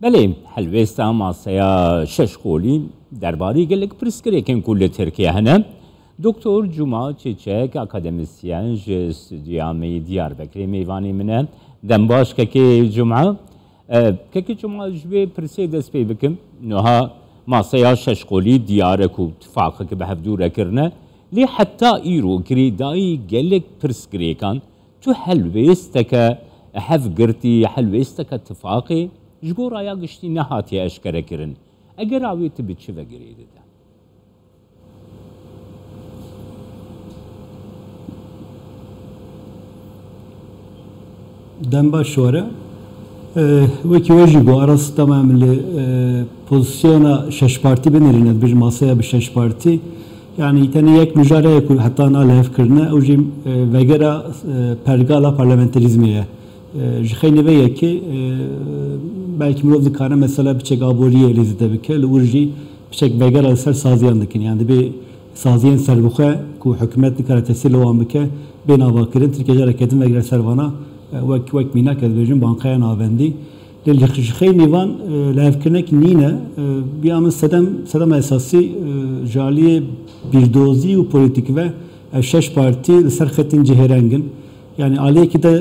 بله هلوستا ماسیا شش قولی درباره گلک پرسکریکن کل ترکیه هنه دکتر جمعه چیچک اکادمیسین استودیامی دیاربکری میوانی منه دنباش که جمعه جمعه جبه پرسی دست پی بکم نها ماسیا شش قولی دیارک و اتفاقه که به هفدوره کرنه لی حتی ایرو گریدای گلک پرسکریکن تو هلوستا که هف گرتی هلوستا که اتفاقی جبور آیا گشتی نهاتی اشکره کرن اگر آویت به چه وگریده ده دنبا شوره وکی وجی بو araç tamamıyla pozisyona şeş parti benirine bir masaya bir şeş parti yani tane yek mücadele kul hatta nalef kirne ujim vegera pergala parlamenterizmiye jxeyne ve ki belki mirov dikane mesela biçek aboriye elizde bike urji biçek vegera ser saziyan dikin yani bir saziyan serbuxe ku hükümet dikare tesir lovan bike ben avakirin Türkiye hareketin vegera servana وك مينا كذبجن بانقيا نافندي للجخشخي نيفان لافكنك نينا بيعمل سدم اساسي جاليه بيردوزي و politik ve şeş parti serxetin ceherengin yani aliye ki de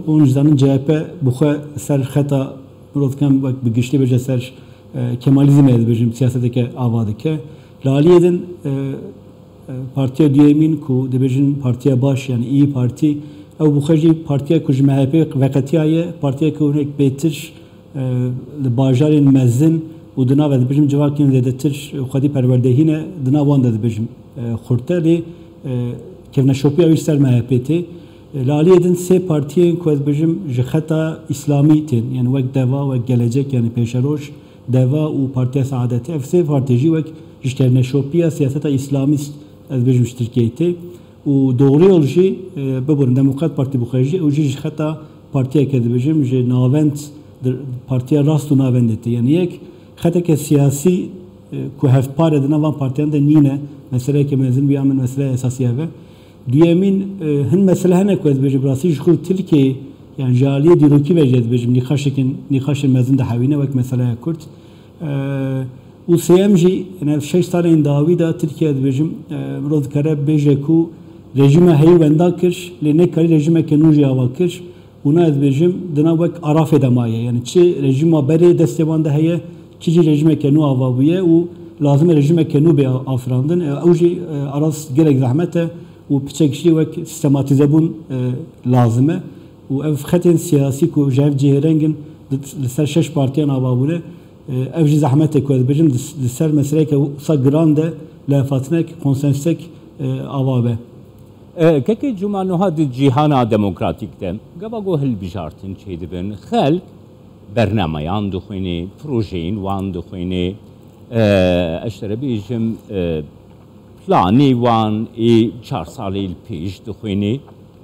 oncudanın CHP bu serxeta murodkan bak bir güçlü bir ser Kemalizm edibejim siyasetdeki avadike laliyedin partiye diyemin ku debejin partiye baş yani iyi parti او بخشی پارتیا کج مهپی وقتیه پارتیا که اونک بیتر لباجار مزن و دنا و دبیجم جواکین زدتر خودی پروردهینه دنا وان دبیجم خورده لی که نشوپی اویش سر مهپیتی لالی دن سه پارتیا که دبیجم جختا اسلامی تین یعنی وقت دوا و gelecek yani peşeroş deva و پارتیا سعادتی اف سه پارتیجی وقت جشتر نشوپیا سیاست اسلامist دبیجم Türkiye'te و دوغری oluşu ببرن Demokrat Parti بخارجی اوجی خطا partiye kedibijim je navent partiye rastu navendeti yani yek خطا که siyasi ku hevpar edine van partiyan da nine mesele ki mezun bir amin mesele esasiye ve diyemin hin mesele hene ku edibijim rasi jkur Türkiye yani jaliye diroki ve jedibijim nikaşın mezun da havine vek mesele Kürt و سیمجی yani 6 sene davida Türkiye edibijim مراد kare beje ku rejime heyi venda kir le ne kari rejime kenuji ava kir una edbejim dina vek araf edemaye yani çi rejima beri destevanda heye çi rejime kenu ava buye u lazım rejime kenu be afrandın uji aras gerek zahmete u piçekşi vek sistematize bun lazıme u ev khatin siyasi ku jev ciherengin ser şeş partiyan ava bule ev zahmete ku edbejim ser mesele ke sa grande lefatnek konsensek ava be که جمعنه ها دی جهان دموکراتیک دم گبا گو هل بجارتن چه دبن خلق برنامه‌یان دخوینه پروژه‌ین وان دخوینه اشتره بیجم پلانی وان 4 سالی پیش دخوینه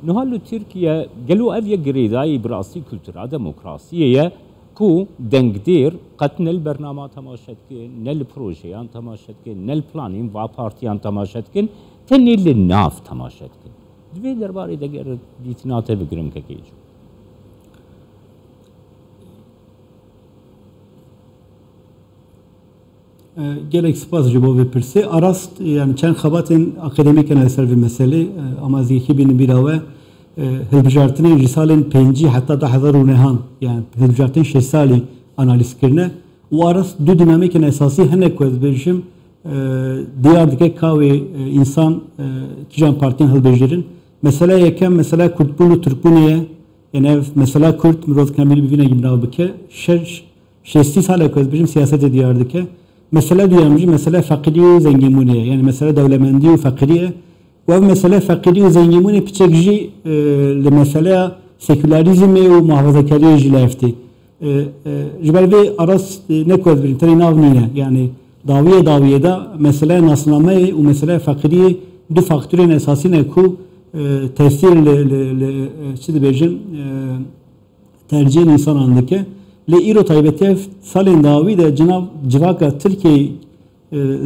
نهالو ترکیه گلو اوی گریدای براسی کلتورا دموکراسیه کو دنگدیر قط نل برنامه تماشد که نل پروژه‌یان تماشد که نل پلانین و پارتیان تماشد که تنیل ناف تماشد کن دوی درباره دگر دیتناته بگرم که کیجو gelek spas jibo ve perse arast yani çen xabatin akademik eser ve mesele ama zeki bin birave hilbijartine risalen 5 hatta da hazar nehan yani hilbijartin 6 sali analiz kirne o arast du dinamik esası hene koz berjim diğerdeki kahve insan kijan partinin hilbijerin mesela yeken mesela Kurtbulu Türkbuniye yani mesela Kurt Mirot Kamil bivine gimna bike şesti sale koz berjim siyasete diğerdeki mesela duyamcı mesela fakiri ve zenginmuniye yani mesela devlemendi ve fakiriye ve mesela fakiri ve zenginmuniye piçekji le mesela sekülerizmi ve muhafazakariye jilefti jibel ve aras ne koz berjim teri navnine yani daviye da mesela nasnamayı ve mesela fakiriye du faktörün esasine ku tesir le berjim tercih insan andaki le iro taybetef salin davi de cenab civaka Türkiye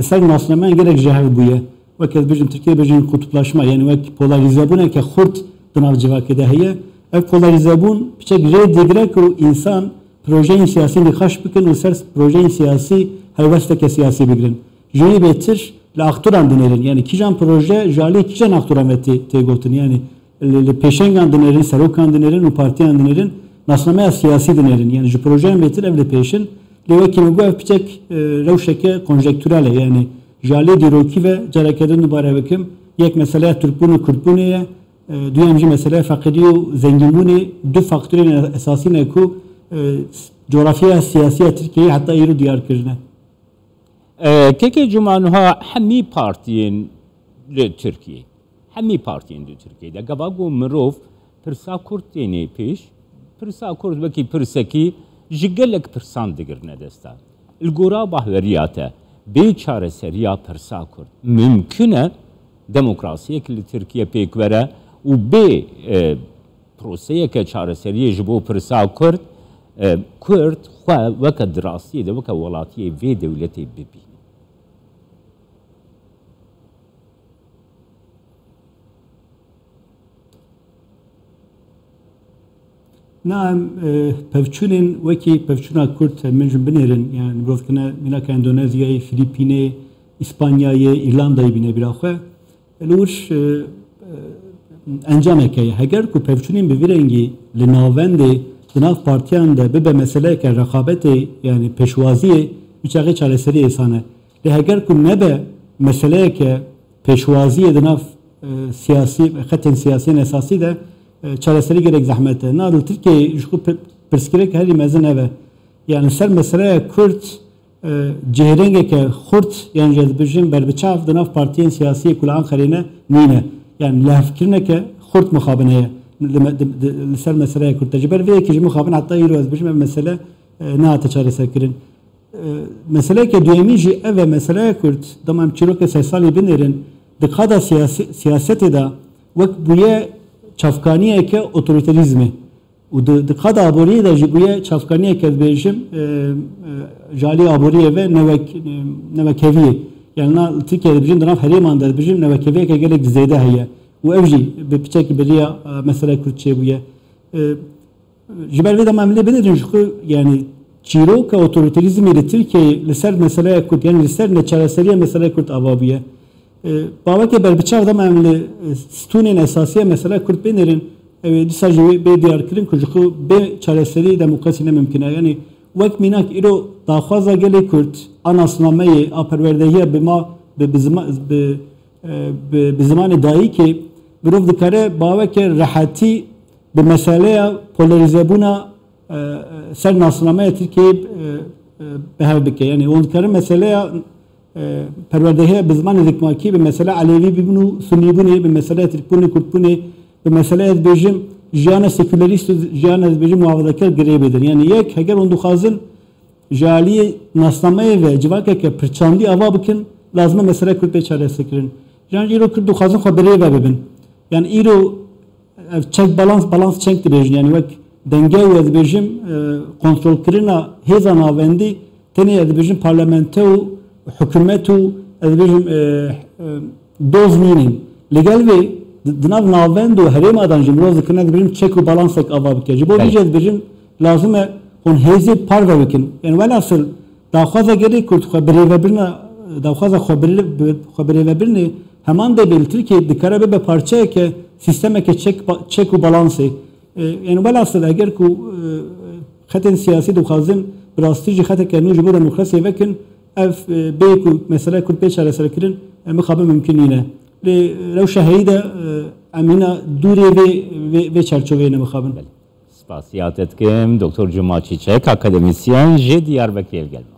sen nasnamen gerek cahil buye ve kez bizim Türkiye bizim kutuplaşma yani ve polarizabun ki xurt cenab civaka da heye ev polarizabun piçek red digrek o insan projeyin siyasi nikaş bikin ve ser projeyin siyasi helvesteke siyasi bigirin. Jüri betir le aktoran dinerin yani kijan proje jali kijan aktoran ve tegotin yani le peşengan dinerin, serokan dinerin, u partiyan dinerin, nasnamaya siyasi dinerin yani ju projeyin betir evle peşin le ve kimi bu evpçek revşeke konjektürale yani jali diroki ve cerekedin nubare vekim yek mesela Türkbunu Kürtbuniye duyamcı mesela fakiriyo zenginbuni du faktörün esasine ku coğrafya siyasiye Türkiye hatta yürü diyar kirine. Keke cumanuha hemi partiyen le Türkiye. Hemi partiyen de Türkiye'de. Gavago Mirov pirsa Kurt deni peş. Pirsa Kurt veki pirseki jigelek pirsan digirne desta. İlgora bahveriyate beçare seriya pirsa Kurt. Mümküne demokrasiye ki Türkiye pek vere u be proseye ke çare seriye jibo pirsa Kurt Kürt xwe weke dirasiyê de weke welatiyê vê dewletê bibîne. Naam pevçûnên wekî pevçûna Kurt min jî binêrin yani mirovkine mînaka Endonezyayê, Filîpînê, İspanyayê, İrlandayê bîne bira xwe. Lûr encameke ye. Heger ku pevçûnên bi vî rengî li navendê Dınav partiyan da bibe meseleke rekabeti yani peşvaziye üçağı çareseri esane. Leheger ku nebe meseleke peşvaziye dınav siyasi xetin siyasi esası da çareseri gerek zahmete. Nadıl Türkiye şu perskirek her imezin eve. Yani ser meseleye Kürt cehrengeke Kurt yani cezbijin berbiçav dınav partiyan siyasi kulağın karine nine. Yani lehfkirneke Kurt muhabineye. لسر مسألة كرد تجبر في كي جمو خابن حتى يروز بجمع مسألة نهات شارع سكرين مسألة كدوامي جي أو مسألة كرد دمام تشيلوك سيسالي بنيرن دقادة سياسة دا وقت بويا شافكانية كأوتوريتاريزمه ودقادة عبورية دا جي بويا شافكانية كبيجم جالي عبورية و نوكيفية يعني نا تركيا بجم دناف هريمان دا بجم نوكيفية كجلك زيادة هي وأوجي ببتشك بريا مسألة كرتشي بويا جبال بيدا معاملة بندرن شو يعني تشيرو كأوتوريتاريزم اللي تركيا لسر مسألة كرت يعني لسر نتشارسية مسألة كرت أبابية باوكي بالبتشاف ده معاملة ستونين أساسية مسألة كرت بندرن ديسا جوي بديار كرين كجكو بتشارسية ديمقراطية ممكنة يعني وقت منك إيرو تأخذ جالي كرت أنا صنامية أبروردهية بما بزمان دایی که برای دکاره باور که راحتی به مسئله پولاریزابونا سر ناسنامه ترکیه به هم بکه یعنی اون دکاره مسئله پروردهی بزمان دکماکی به مسئله علیوی ببینو سنی بونه به مسئله ترکونه کردونه به مسئله بیشتر جیان سکولاریست جیان بیشتر محافظه‌کار گریه بدن یعنی یک اگر اون دخوازن جالی ناسنامه و جوابی که پرچاندی آوا بکن لازم مسئله کرد به چاره سکرین yani İro Kürt duxazın xaberiye bebin. Yani İro çek balans çek dibejin. Yani vek denge ve dibejim kontrol kirina heza navendi teni dibejim parlamento hükümetu dibejim doz minin. Legal ve dınav navendo herem adancım roz dikine dibejim çek ve balans ek avabike. Jibo diyeceğiz dibejim lazım on hezi par vekin. Yani velhasıl daxaza geri Kürt xaberiye bebirna daxaza xaberiye bebirni hemen de belirtir ki dikare be parçaya ki sisteme ki çek u balansı yani velhasıl eğer ku xetin siyasi duxazın brastici xete ki nuj bu demokrasi vekin ev be ku mesela Kürt peşare serkirin mukabele mümkün yine لو شهيدة أمينة دوري ve çerçeveye mukabele. Spasiyet etkim Doktor Cuma Çiçek akademisyen Diyarbakır geldi.